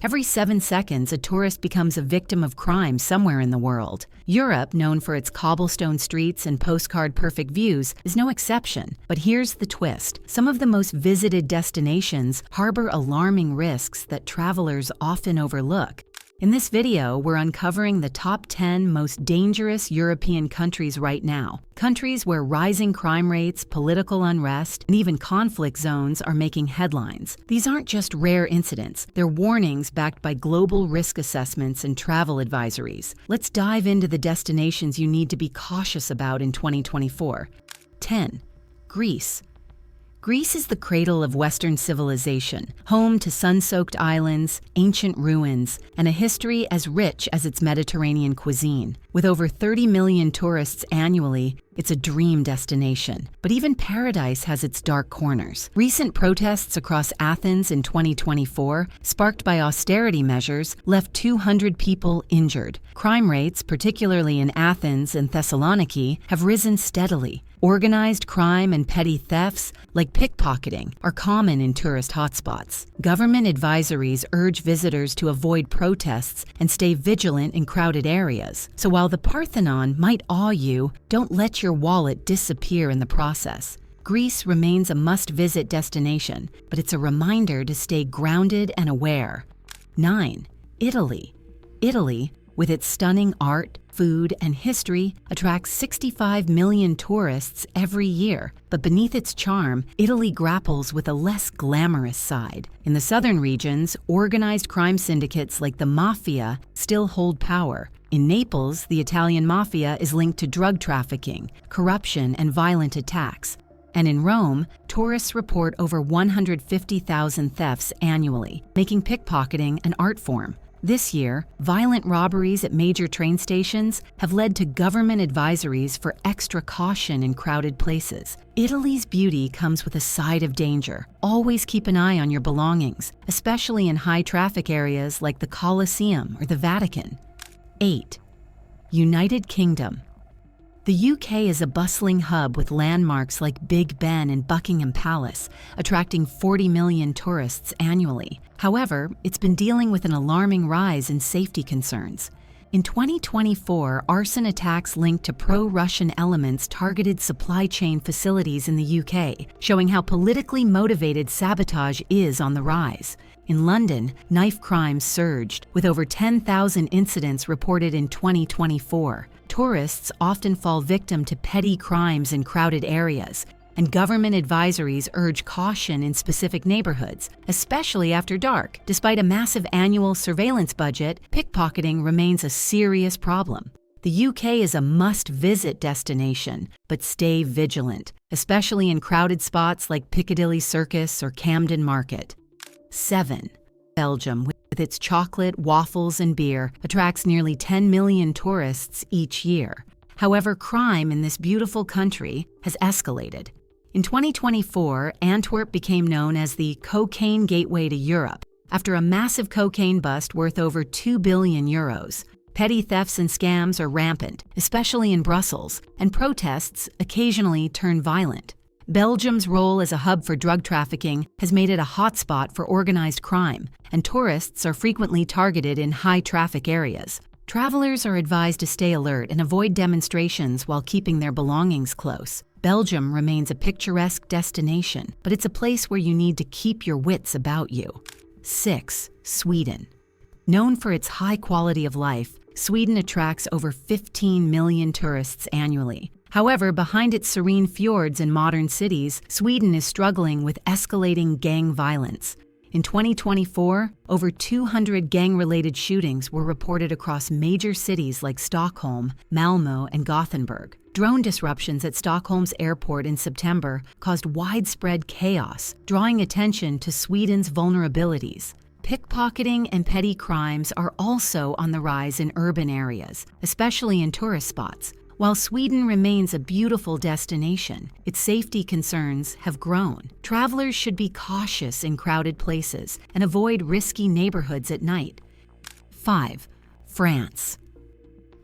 Every 7 seconds, a tourist becomes a victim of crime somewhere in the world. Europe, known for its cobblestone streets and postcard-perfect views, is no exception. But here's the twist. Some of the most visited destinations harbor alarming risks that travelers often overlook. In this video, we're uncovering the top 10 most dangerous European countries right now. Countries where rising crime rates, political unrest, and even conflict zones are making headlines. These aren't just rare incidents. They're warnings backed by global risk assessments and travel advisories. Let's dive into the destinations you need to be cautious about in 2024. 10. Greece. Greece is the cradle of Western civilization, home to sun-soaked islands, ancient ruins, and a history as rich as its Mediterranean cuisine. With over 30 million tourists annually, it's a dream destination. But even paradise has its dark corners. Recent protests across Athens in 2024, sparked by austerity measures, left 200 people injured. Crime rates, particularly in Athens and Thessaloniki, have risen steadily. Organized crime and petty thefts, like pickpocketing, are common in tourist hotspots. Government advisories urge visitors to avoid protests and stay vigilant in crowded areas. So while the Parthenon might awe you, don't let your wallet disappear in the process. Greece remains a must-visit destination, but it's a reminder to stay grounded and aware. 9. Italy. Italy, with its stunning art, food, and history, attracts 65 million tourists every year. But beneath its charm, Italy grapples with a less glamorous side. In the southern regions, organized crime syndicates like the Mafia still hold power. In Naples, the Italian Mafia is linked to drug trafficking, corruption, and violent attacks. And in Rome, tourists report over 150,000 thefts annually, making pickpocketing an art form. This year, violent robberies at major train stations have led to government advisories for extra caution in crowded places. Italy's beauty comes with a side of danger. Always keep an eye on your belongings, especially in high-traffic areas like the Colosseum or the Vatican. 8. United Kingdom. The UK is a bustling hub with landmarks like Big Ben and Buckingham Palace, attracting 40 million tourists annually. However, it's been dealing with an alarming rise in safety concerns. In 2024, arson attacks linked to pro-Russian elements targeted supply chain facilities in the UK, showing how politically motivated sabotage is on the rise. In London, knife crimes surged, with over 10,000 incidents reported in 2024. Tourists often fall victim to petty crimes in crowded areas, and government advisories urge caution in specific neighborhoods, especially after dark. Despite a massive annual surveillance budget, pickpocketing remains a serious problem. The UK is a must-visit destination, but stay vigilant, especially in crowded spots like Piccadilly Circus or Camden Market. 7. Belgium, with its chocolate, waffles, and beer, attracts nearly 10 million tourists each year. However, crime in this beautiful country has escalated. In 2024, Antwerp became known as the cocaine gateway to Europe after a massive cocaine bust worth over 2 billion euros. Petty thefts and scams are rampant, especially in Brussels, and protests occasionally turn violent. Belgium's role as a hub for drug trafficking has made it a hotspot for organized crime, and tourists are frequently targeted in high-traffic areas. Travelers are advised to stay alert and avoid demonstrations while keeping their belongings close. Belgium remains a picturesque destination, but it's a place where you need to keep your wits about you. 6. Sweden. Known for its high quality of life, Sweden attracts over 15 million tourists annually. However, behind its serene fjords and modern cities, Sweden is struggling with escalating gang violence. In 2024, over 200 gang-related shootings were reported across major cities like Stockholm, Malmö, and Gothenburg. Drone disruptions at Stockholm's airport in September caused widespread chaos, drawing attention to Sweden's vulnerabilities. Pickpocketing and petty crimes are also on the rise in urban areas, especially in tourist spots. While Sweden remains a beautiful destination, its safety concerns have grown. Travelers should be cautious in crowded places and avoid risky neighborhoods at night. 5. France.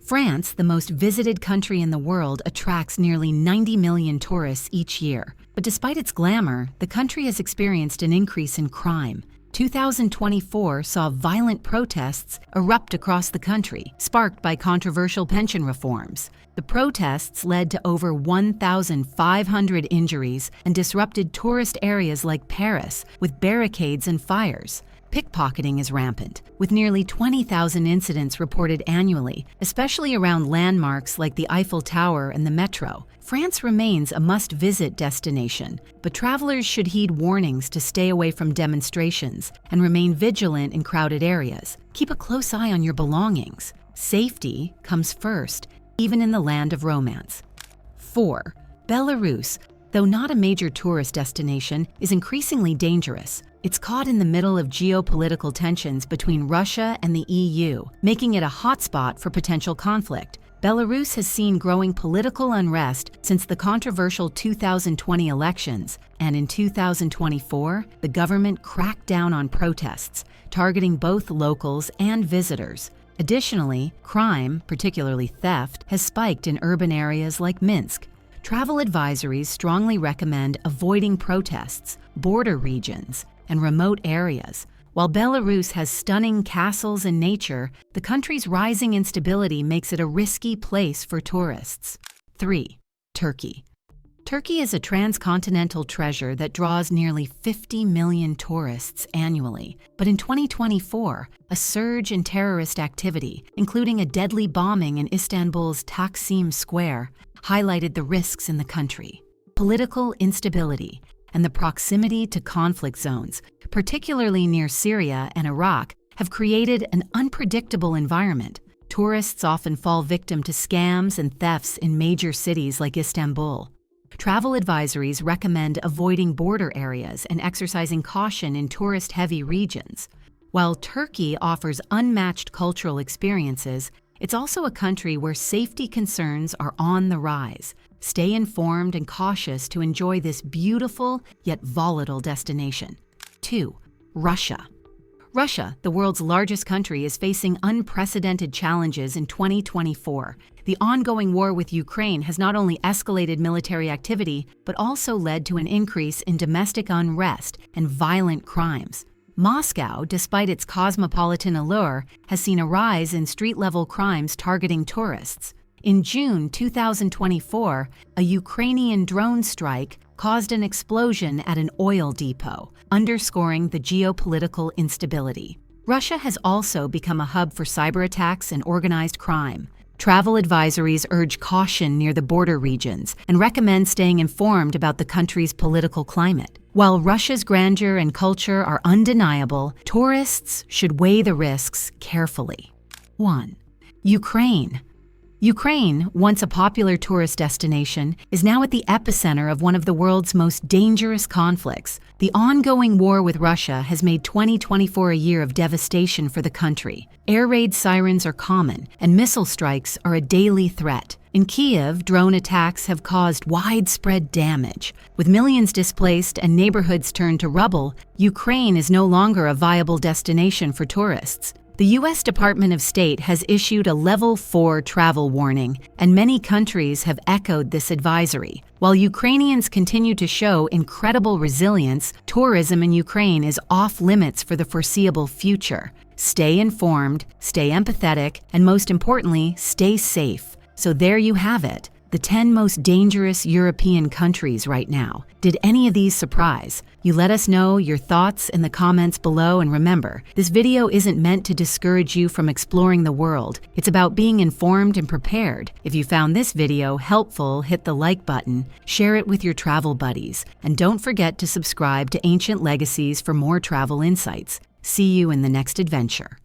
France, the most visited country in the world, attracts nearly 90 million tourists each year. But despite its glamour, the country has experienced an increase in crime. 2024 saw violent protests erupt across the country, sparked by controversial pension reforms. The protests led to over 1,500 injuries and disrupted tourist areas like Paris with barricades and fires. Pickpocketing is rampant, with nearly 20,000 incidents reported annually, especially around landmarks like the Eiffel Tower and the metro. France remains a must-visit destination, but travelers should heed warnings to stay away from demonstrations and remain vigilant in crowded areas. Keep a close eye on your belongings. Safety comes first, even in the land of romance. 4. Belarus, though not a major tourist destination, is increasingly dangerous. It's caught in the middle of geopolitical tensions between Russia and the EU, making it a hotspot for potential conflict. Belarus has seen growing political unrest since the controversial 2020 elections, and in 2024, the government cracked down on protests, targeting both locals and visitors. Additionally, crime, particularly theft, has spiked in urban areas like Minsk. Travel advisories strongly recommend avoiding protests, border regions, and remote areas. While Belarus has stunning castles and nature, the country's rising instability makes it a risky place for tourists. 3. Turkey. Turkey is a transcontinental treasure that draws nearly 50 million tourists annually. But in 2024, a surge in terrorist activity, including a deadly bombing in Istanbul's Taksim Square, highlighted the risks in the country. Political instability and the proximity to conflict zones, particularly near Syria and Iraq, have created an unpredictable environment. Tourists often fall victim to scams and thefts in major cities like Istanbul. Travel advisories recommend avoiding border areas and exercising caution in tourist-heavy regions. While Turkey offers unmatched cultural experiences, it's also a country where safety concerns are on the rise. Stay informed and cautious to enjoy this beautiful yet volatile destination. 2. Russia. Russia, the world's largest country, is facing unprecedented challenges in 2024. The ongoing war with Ukraine has not only escalated military activity, but also led to an increase in domestic unrest and violent crimes. Moscow, despite its cosmopolitan allure, has seen a rise in street-level crimes targeting tourists. In June 2024, a Ukrainian drone strike caused an explosion at an oil depot, underscoring the geopolitical instability. Russia has also become a hub for cyber attacks and organized crime. Travel advisories urge caution near the border regions and recommend staying informed about the country's political climate. While Russia's grandeur and culture are undeniable, tourists should weigh the risks carefully. 1. Ukraine. Ukraine, once a popular tourist destination, is now at the epicenter of one of the world's most dangerous conflicts. The ongoing war with Russia has made 2024 a year of devastation for the country. Air raid sirens are common, and missile strikes are a daily threat. In Kyiv, drone attacks have caused widespread damage. With millions displaced and neighborhoods turned to rubble, Ukraine is no longer a viable destination for tourists. The U.S. Department of State has issued a Level 4 travel warning, and many countries have echoed this advisory. While Ukrainians continue to show incredible resilience, tourism in Ukraine is off limits for the foreseeable future. Stay informed, stay empathetic, and most importantly, stay safe. So there you have it, the 10 most dangerous European countries right now. Did any of these surprise? You let us know your thoughts in the comments below, and remember, this video isn't meant to discourage you from exploring the world. It's about being informed and prepared. If you found this video helpful, hit the like button, share it with your travel buddies, and don't forget to subscribe to Ancient Legacies for more travel insights. See you in the next adventure.